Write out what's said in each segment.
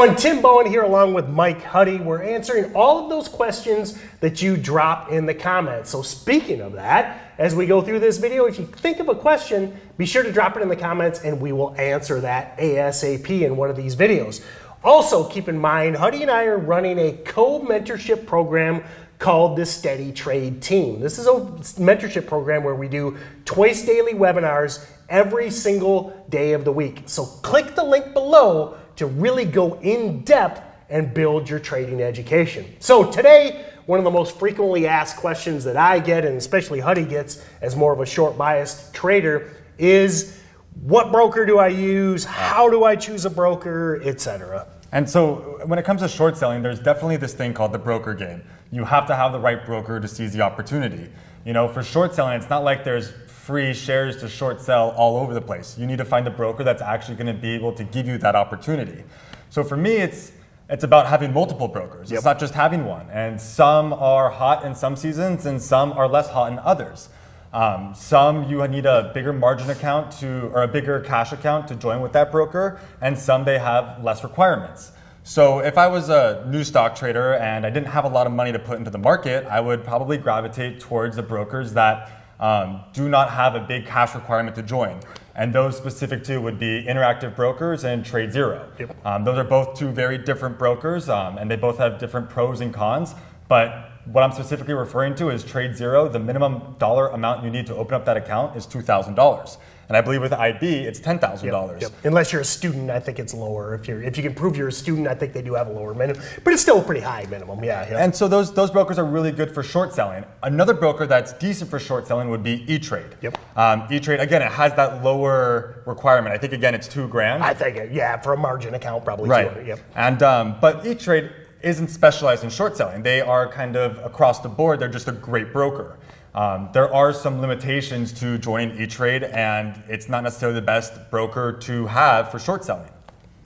everyone, Tim Bowen here along with Mike Huddy. We're answering all of those questions that you drop in the comments. So speaking of that, as we go through this video, if you think of a question, be sure to drop it in the comments and we will answer that ASAP in one of these videos. Also, keep in mind, Huddy and I are running a co-mentorship program called the Steady Trade Team. This is a mentorship program where we do twice daily webinars every single day of the week. So click the link below to really go in depth and build your trading education. So today, one of the most frequently asked questions that I get, and especially Huddy gets as more of a short biased trader, is what broker do I use? How do I choose a broker, etc. And so when it comes to short selling, there's definitely this thing called the broker game. You have to have the right broker to seize the opportunity. You know, for short selling, it's not like there's free shares to short sell all over the place. You need to find a broker that's actually going to be able to give you that opportunity. So for me, it's about having multiple brokers. Yep. It's not just having one. And some are hot in some seasons and some are less hot in others. Some you need a bigger margin account or a bigger cash account to join with that broker, and some they have less requirements. So if I was a new stock trader and I didn't have a lot of money to put into the market, I would probably gravitate towards the brokers that do not have a big cash requirement to join. And those specific to would be Interactive Brokers and Trade Zero. Yep. Those are both two very different brokers, and they both have different pros and cons. But what I'm specifically referring to is Trade Zero. The minimum dollar amount you need to open up that account is $2,000. And I believe with IB, it's $10,000. Yep. Unless you're a student, I think it's lower. If you can prove you're a student, I think they do have a lower minimum, but it's still a pretty high minimum. Yeah. And so those brokers are really good for short selling. Another broker that's decent for short selling would be E-Trade. Yep. E-Trade, again, it has that lower requirement. I think again it's $2,000. I think for a margin account probably. Right. 200. Yep. And but E-Trade isn't specialized in short selling. They are kind of across the board. They're just a great broker. There are some limitations to joining E-Trade, and it's not necessarily the best broker to have for short selling.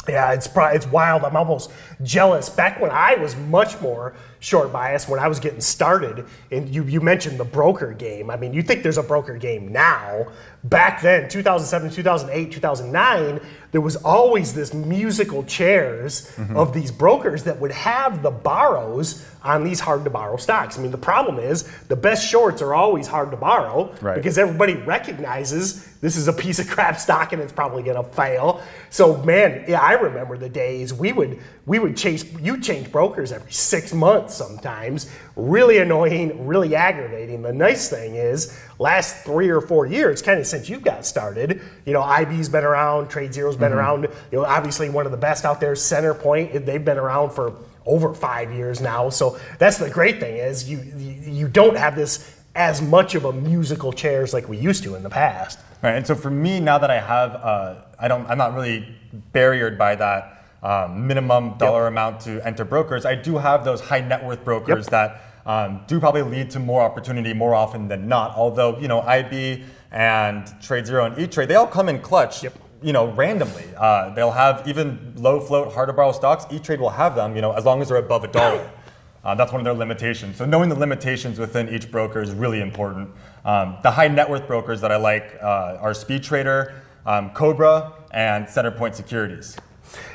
Yeah, it's wild. I'm almost jealous. Back when I was much more short bias, when I was getting started, and you mentioned the broker game. I mean, you think there's a broker game now. Back then, 2007, 2008, 2009, there was always this musical chairs of these brokers that would have the borrows on these hard-to-borrow stocks. I mean, the problem is the best shorts are always hard to borrow because everybody recognizes this is a piece of crap stock and it's probably going to fail. So, man, yeah, I remember the days we would change brokers every 6 months sometimes. Really annoying, really aggravating. The nice thing is, last 3 or 4 years, kind of since you got started, you know, IB's been around, Trade Zero's been around. You know, obviously one of the best out there, Centerpoint, they've been around for over 5 years now. So that's the great thing is you don't have this as much of a musical chairs like we used to in the past. Right, and so for me, now that I have, I'm not really barriered by that minimum dollar amount to enter brokers. I do have those high net worth brokers that do probably lead to more opportunity more often than not. Although, you know, IB and Trade Zero and E-Trade, they all come in clutch. You know, randomly. They'll have even low float, hard to borrow stocks. E-Trade will have them, you know, as long as they're above $1. That's one of their limitations. So knowing the limitations within each broker is really important. The high net worth brokers that I like are Speed Trader, Cobra, and Centerpoint Securities.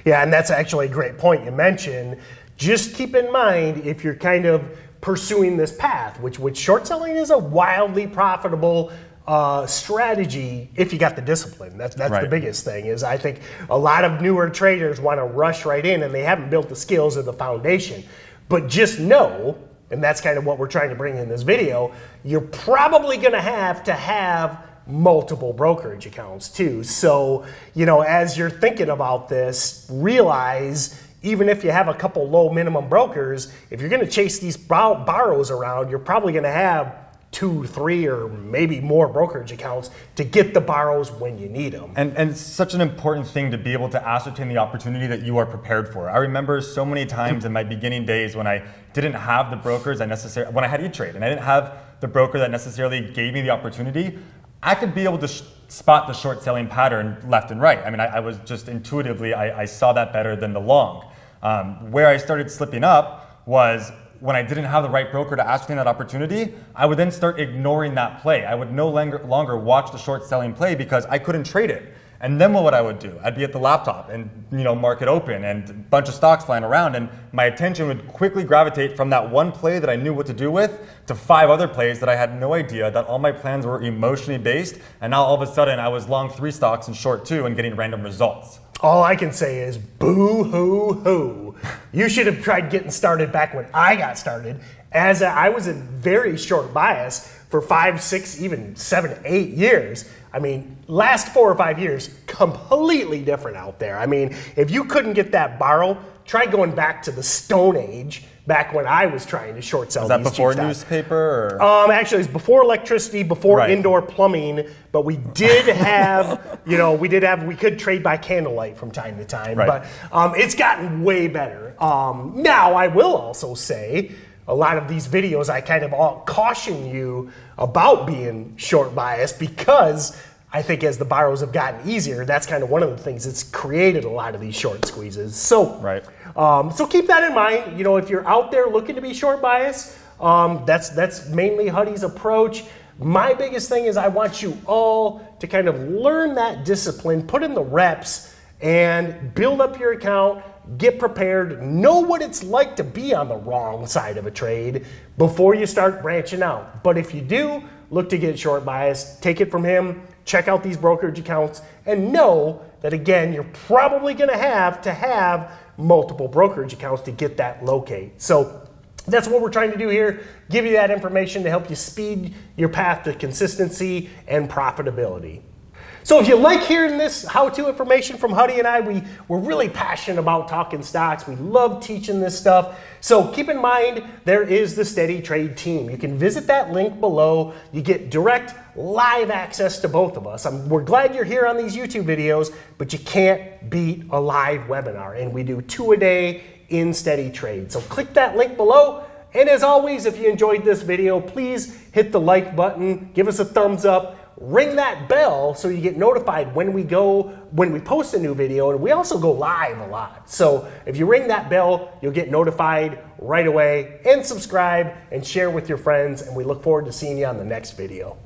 Yeah, and that's actually a great point you mentioned. Just keep in mind if you're kind of pursuing this path, which short selling is a wildly profitable strategy if you got the discipline. That's the biggest thing is I think a lot of newer traders want to rush right in and they haven't built the skills or the foundation. But just know, and that's kind of what we're trying to bring in this video, you're probably going to have multiple brokerage accounts too. So, you know, as you're thinking about this, realize even if you have a couple low minimum brokers, if you're going to chase these borrows around, you're probably going to have 2, 3, or maybe more brokerage accounts to get the borrows when you need them. And it's such an important thing to be able to ascertain the opportunity that you are prepared for. I remember so many times in my beginning days when I didn't have the brokers when I had E-Trade and I didn't have the broker that necessarily gave me the opportunity, I could be able to spot the short selling pattern left and right. I mean, I was just intuitively, I saw that better than the long. Where I started slipping up was when I didn't have the right broker to ascertain that opportunity, I would then start ignoring that play. I would no longer watch the short selling play because I couldn't trade it. And then what I would do, I'd be at the laptop and market open and a bunch of stocks flying around, and my attention would quickly gravitate from that one play that I knew what to do with to 5 other plays that I had no idea, that all my plans were emotionally based, and now all of a sudden I was long 3 stocks and short 2 and getting random results. All I can say is boo hoo hoo. You should have tried getting started back when I got started, as I was in very short bias for 5, 6, even 7, 8 years. I mean, last 4 or 5 years, completely different out there. I mean, if you couldn't get that borrow, try going back to the Stone Age, back when I was trying to short sell. Was that these before cheap stocks. Newspaper? Or? Actually, it was before electricity, before indoor plumbing. But we did have, we could trade by candlelight from time to time. Right. But it's gotten way better. Now, I will also say, a lot of these videos, I kind of caution you about being short biased, because I think as the borrows have gotten easier, that's kind of one of the things that's created a lot of these short squeezes. So, so keep that in mind. If you're out there looking to be short biased, that's mainly Huddy's approach. My biggest thing is I want you all to kind of learn that discipline, put in the reps, and build up your account. Get prepared, know what it's like to be on the wrong side of a trade before you start branching out. But if you do look to get short bias, take it from him, check out these brokerage accounts, and know that, again, you're probably going to have multiple brokerage accounts to get that locate. So that's what we're trying to do here, give you that information to help you speed your path to consistency and profitability. So if you like hearing this how-to information from Huddy and I, we're really passionate about talking stocks. We love teaching this stuff. So keep in mind, there is the Steady Trade team. You can visit that link below. You get direct live access to both of us. We're glad you're here on these YouTube videos, but you can't beat a live webinar. And we do 2 a day in Steady Trade. So click that link below. And as always, if you enjoyed this video, please hit the like button, give us a thumbs up, ring that bell so you get notified when we post a new video, and we also go live a lot. So if you ring that bell, you'll get notified right away, and subscribe and share with your friends, and we look forward to seeing you on the next video.